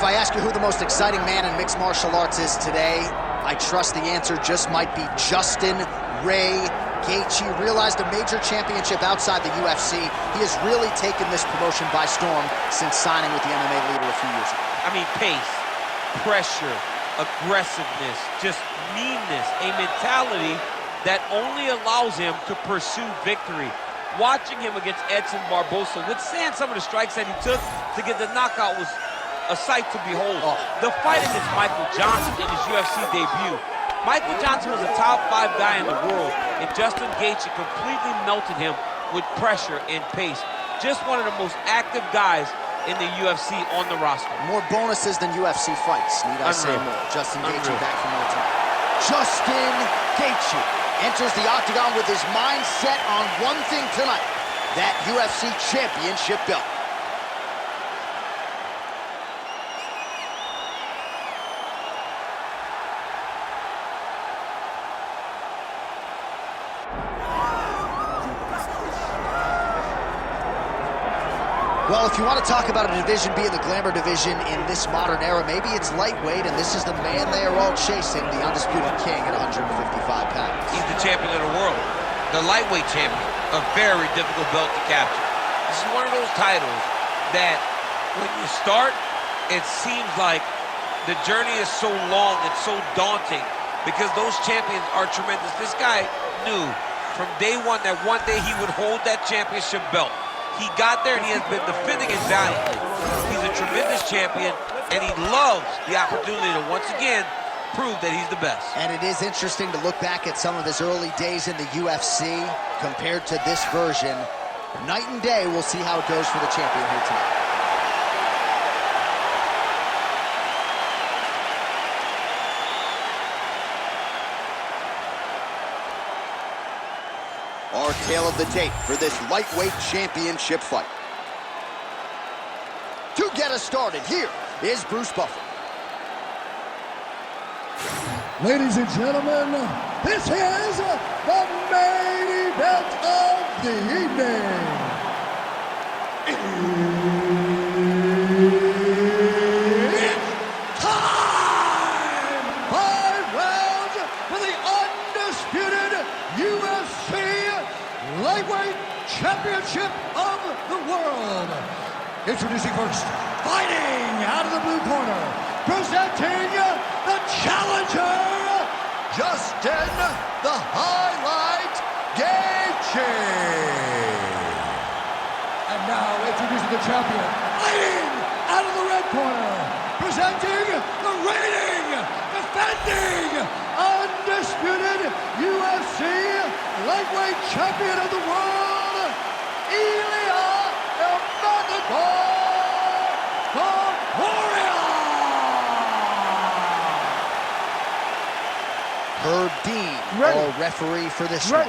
If I ask you who the most exciting man in mixed martial arts is today, I trust the answer just might be Justin Ray Gaethje. Realized a major championship outside the UFC. He has really taken this promotion by storm since signing with the MMA leader a few years ago. I mean, pace, pressure, aggressiveness, just meanness, a mentality that only allows him to pursue victory. Watching him against Edson Barbosa, withstand some of the strikes that he took to get the knockout was a sight to behold. The fight against Michael Johnson in his UFC debut. Michael Johnson was a top 5 guy in the world, and Justin Gaethje completely melted him with pressure and pace. Just one of the most active guys in the UFC on the roster. More bonuses than UFC fights, need I say more. Justin Gaethje back from more time. Justin Gaethje enters the octagon with his mind set on one thing tonight, that UFC championship belt. Well, if you want to talk about a division being the glamour division in this modern era, maybe it's lightweight, and this is the man they are all chasing, the undisputed king at 155 pounds. He's the champion of the world, the lightweight champion, a very difficult belt to capture. This is one of those titles that when you start, it seems like the journey is so long and so daunting because those champions are tremendous. This guy knew from day one that one day he would hold that championship belt. He got there and he has been defending it valiantly. He's a tremendous champion and he loves the opportunity to once again prove that he's the best. And it is interesting to look back at some of his early days in the UFC compared to this version. Night and day, we'll see how it goes for the champion here tonight. Our tale of the tape for this lightweight championship fight. To get us started, here is Bruce Buffer. Ladies and gentlemen, this is the main event of the evening. It's time! 5 rounds for the undisputed UFC Lightweight Championship of the World. Introducing first, fighting out of the blue corner, presenting the challenger, Justin the Highlight Gaethje. And now introducing the champion, fighting out of the red corner, presenting the reigning, defending, undisputed UFC Lightweight Champion of the World, Ilia Topuria. Herb Dean, our referee for this one.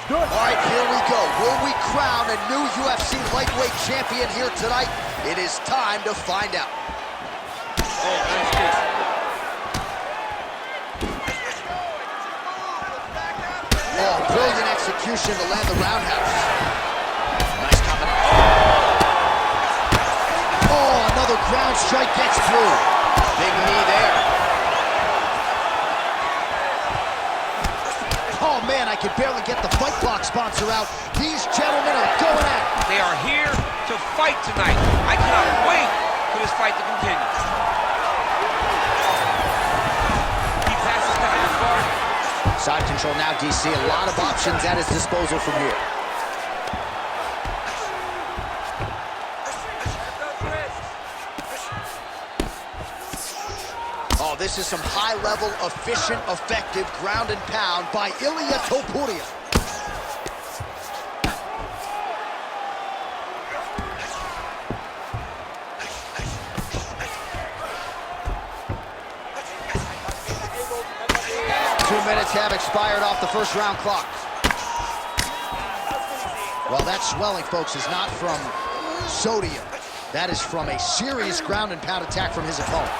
All right, here we go. Will we crown a new UFC lightweight champion here tonight? It is time to find out. Oh, nice kick. Oh, brilliant execution to land the roundhouse. Nice combination. Oh, another ground strike gets through. Big knee there. Oh, man, I could barely get the Fight Block sponsor out. These gentlemen are going at it. They are here to fight tonight. I cannot wait for this fight to continue. He passes behind his guard. Side control now, DC. A lot of options at his disposal from here. Oh, this is some high-level, efficient, effective ground and pound by Ilia Topuria. Minutes have expired off the first round clock. Well, that swelling, folks, is not from sodium. That is from a serious ground and pound attack from his opponent.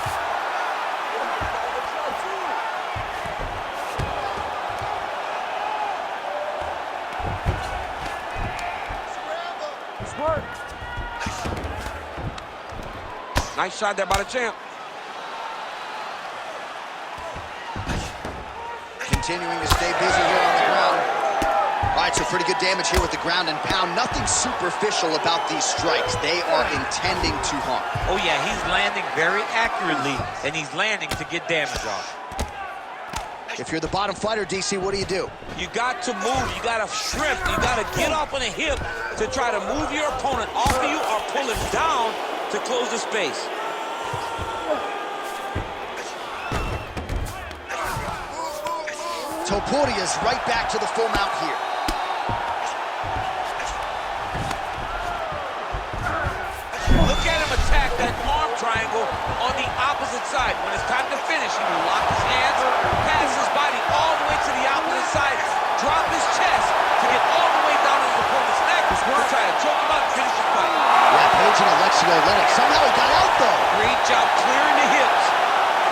Nice shot there by the champ. Continuing to stay busy here on the ground. All right, so pretty good damage here with the ground and pound. Nothing superficial about these strikes. They are intending to harm. Oh yeah, he's landing very accurately, and he's landing to get damage off. If you're the bottom fighter, DC, what do? You got to move, you got to shrimp, you got to get up on a hip to try to move your opponent off of you or pull him down to close the space. Topuria's right back to the full mount here. Look at him attack that arm triangle on the opposite side. When it's time to finish, he will lock his hands, pass his body all the way to the opposite side, drop his chest to get all the way down to his opponent's neck to try to choke him out and finish the fight. Yeah, Page and Alexio Lennox. Somehow he got out, though. Great job clearing the hips,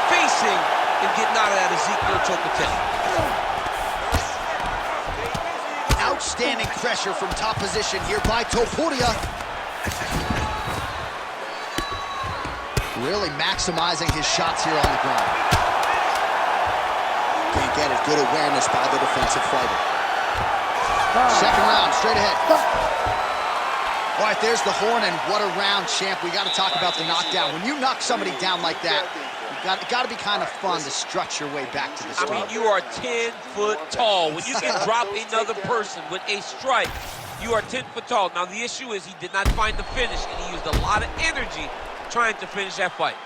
facing, and getting out of that Ezekiel choke attempt. Outstanding pressure from top position here by Topuria. Really maximizing his shots here on the ground. Can't get it. Good awareness by the defensive fighter. Second round, straight ahead. All right, there's the horn, and what a round, champ. We got to talk about the knockdown. When you knock somebody down like that, it got to be kind of fun to strut your way back to the spot. I mean, you are 10 foot tall. When you can drop another person with a strike, you are 10 foot tall. Now, the issue is he did not find the finish, and he used a lot of energy trying to finish that fight.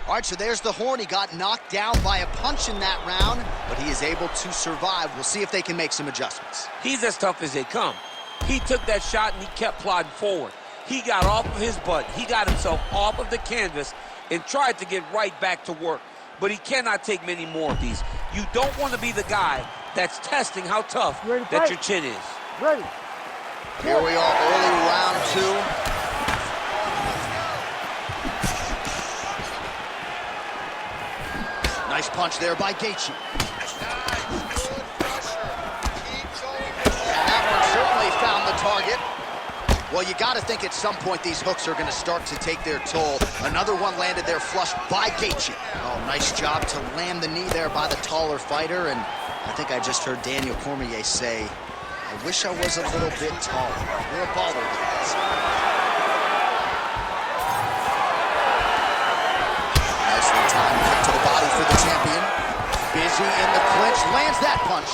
All right, so there's the horn. He got knocked down by a punch in that round, but he is able to survive. We'll see if they can make some adjustments. He's as tough as they come. He took that shot and he kept plodding forward. He got off of his butt. He got himself off of the canvas and tried to get right back to work. But he cannot take many more of these. You don't want to be the guy that's testing how tough that your chin is. Ready. Here we are, early round two. Nice punch there by Gaethje. And that one certainly found the target. Well, you got to think at some point these hooks are going to start to take their toll. Another one landed there flush by Gaethje. Oh, nice job to land the knee there by the taller fighter. And I think I just heard Daniel Cormier say, I wish I was a little bit taller. You're a baller, guys. Nicely timed kick to the body for the champion. Busy in the clinch, lands that punch.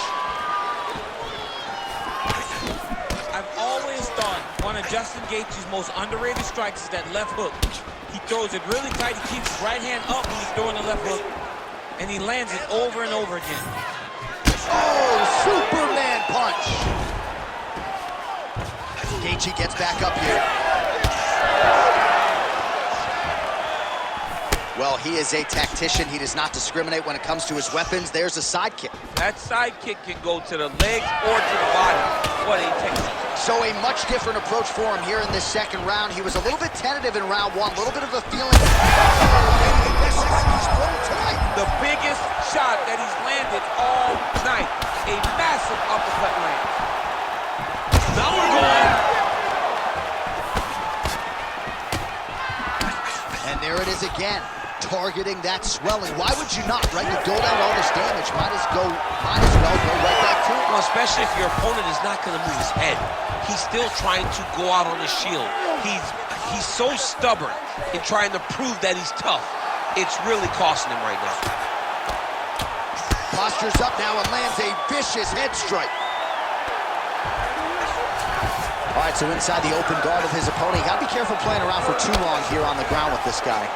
I've always thought one of Justin Gaethje's most underrated strikes is that left hook. He throws it really tight. He keeps his right hand up when he's throwing the left hook, and he lands it over and over again. Oh, Superman punch. Gaethje gets back up here. Well, he is a tactician. He does not discriminate when it comes to his weapons. There's a side kick. That side kick can go to the legs or to the body. What a technique. So a much different approach for him here in this second round. He was a little bit tentative in round one, a little bit of a feeling. The biggest shot that he's landed all night. A massive uppercut land. Now we're going. And there it is again, targeting that swelling. Why would you not, right? You dole out all this damage, might as well go right back to it. Well, especially if your opponent is not going to move his head. He's still trying to go out on his shield. He's so stubborn in trying to prove that he's tough. It's really costing him right now. Postures up now and lands a vicious head strike. All right, so inside the open guard of his opponent. You gotta be careful playing around for too long here on the ground with this guy.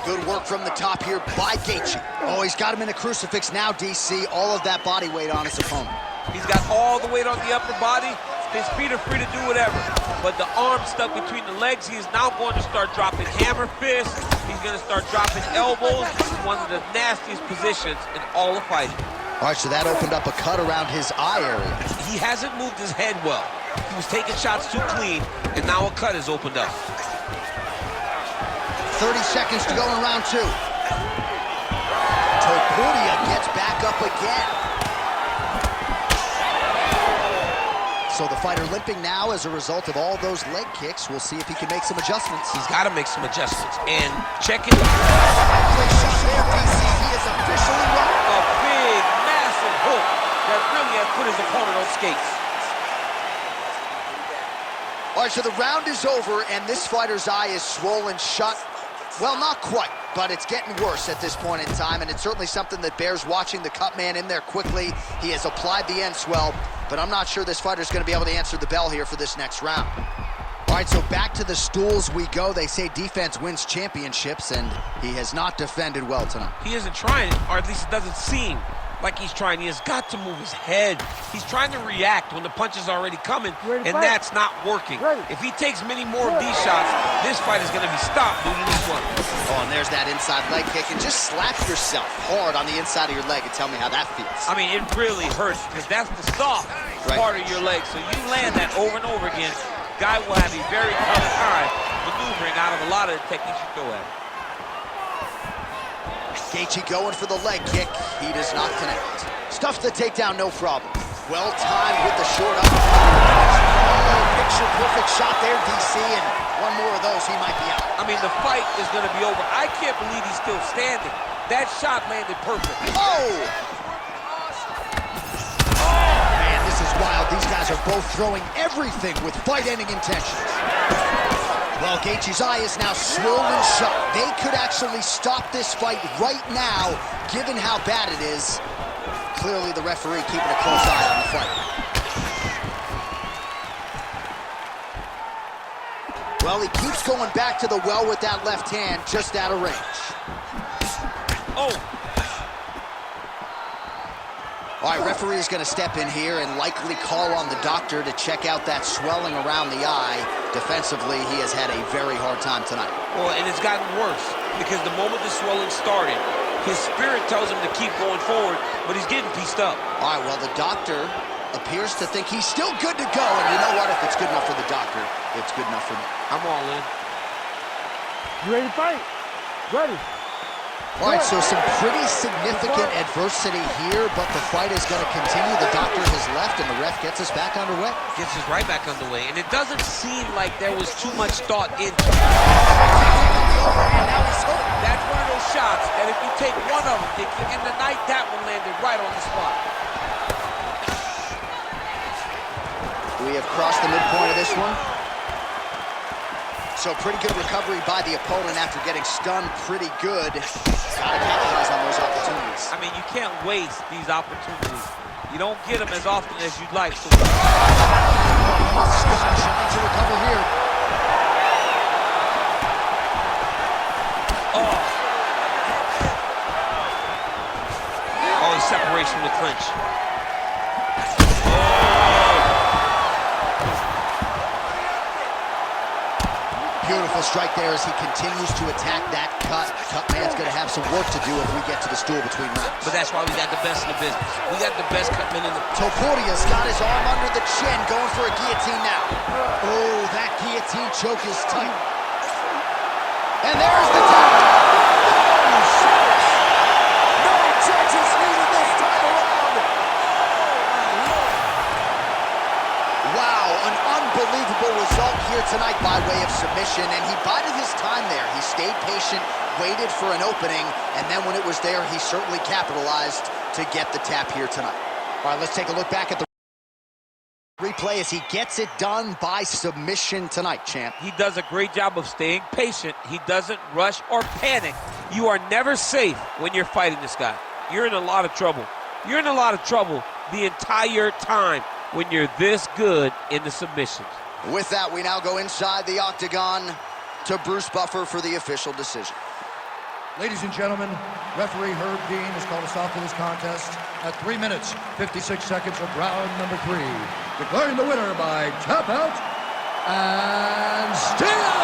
Good work from the top here by Gaethje. Oh, he's got him in a crucifix now, DC. All of that body weight on his opponent. He's got all the weight on the upper body. His feet are free to do whatever. But the arm stuck between the legs. He is now going to start dropping hammer fists. He's going to start dropping elbows. This is one of the nastiest positions in all of fighting. All right, so that opened up a cut around his eye area. He hasn't moved his head well. He was taking shots too clean, and now a cut has opened up. 30 seconds to go in round two. Topuria gets back up up again. So the fighter limping now as a result of all those leg kicks. We'll see if he can make some adjustments. He's got to make some adjustments. And check it. Quick shot there, DC. He is officially run. A big, massive hook that really has put his opponent on skates. All right, so the round is over, and this fighter's eye is swollen shut. Well, not quite, but it's getting worse at this point in time, and it's certainly something that bears watching. The cut man in there quickly. He has applied the end swell, but I'm not sure this fighter's going to be able to answer the bell here for this next round. All right, so back to the stools we go. They say defense wins championships, and he has not defended well tonight. He isn't trying, or at least it doesn't seem like he's trying. He has got to move his head. He's trying to react when the punch is already coming, and that's not working. If he takes many more of these shots, this fight is going to be stopped due to this one. Oh, and there's that inside leg kick, and just slap yourself hard on the inside of your leg and tell me how that feels. I mean, it really hurts because that's the soft part of your leg. So you land that over and over again, guy will have a very tough time maneuvering out of a lot of the techniques you throw at him. Gaethje going for the leg kick. He does not connect. Stuffs the takedown, no problem. Well timed with the short up. Oh, picture perfect shot there, DC, and one more of those, he might be out. I mean, the fight is going to be over. I can't believe he's still standing. That shot landed perfect. Oh! Man, this is wild. These guys are both throwing everything with fight-ending intentions. Well, Gaethje's eye is now swollen shut. They could actually stop this fight right now, given how bad it is. Clearly, the referee keeping a close eye on the fight. Well, he keeps going back to the well with that left hand, just out of range. Oh! All right, referee is going to step in here and likely call on the doctor to check out that swelling around the eye. Defensively, he has had a very hard time tonight. Well, and it's gotten worse because the moment the swelling started, his spirit tells him to keep going forward, but he's getting pieced up. All right, well, the doctor appears to think he's still good to go, and you know what? If it's good enough for the doctor, it's good enough for me. I'm all in. You ready to fight? Ready. All right, so some pretty significant adversity here, but the fight is going to continue. The doctor has left, and the ref gets us back underway. Gets us right back underway, and it doesn't seem like there was too much thought into it. That's one of those shots that if you take one of them, if you end the night, that one landed right on the spot. We have crossed the midpoint of this one. So pretty good recovery by the opponent after getting stunned pretty good. Gotta capitalize on those opportunities. I mean, you can't waste these opportunities. You don't get them as often as you'd like. So Scott trying to recover here. Oh, he's separation with clinch. Beautiful strike there as he continues to attack that cut. Cut man's going to have some work to do if we get to the stool between rounds. But that's why we got the best in the business. We got the best cut man in the... Topuria's got his arm under the chin, going for a guillotine now. Oh, that guillotine choke is tight. And there's the tap. No judges needed this time around. Wow, an unbelievable result here tonight by way of submission, and he bided his time there. He stayed patient, waited for an opening, and then when it was there, he certainly capitalized to get the tap here tonight. All right, let's take a look back at the replay as he gets it done by submission tonight, champ. He does a great job of staying patient. He doesn't rush or panic. You are never safe when you're fighting this guy. You're in a lot of trouble. You're in a lot of trouble the entire time when you're this good in the submissions. With that, we now go inside the octagon to Bruce Buffer for the official decision. Ladies and gentlemen, referee Herb Dean has called a stop to this contest at 3 minutes, 56 seconds of round number 3. Declaring the winner by tap out and still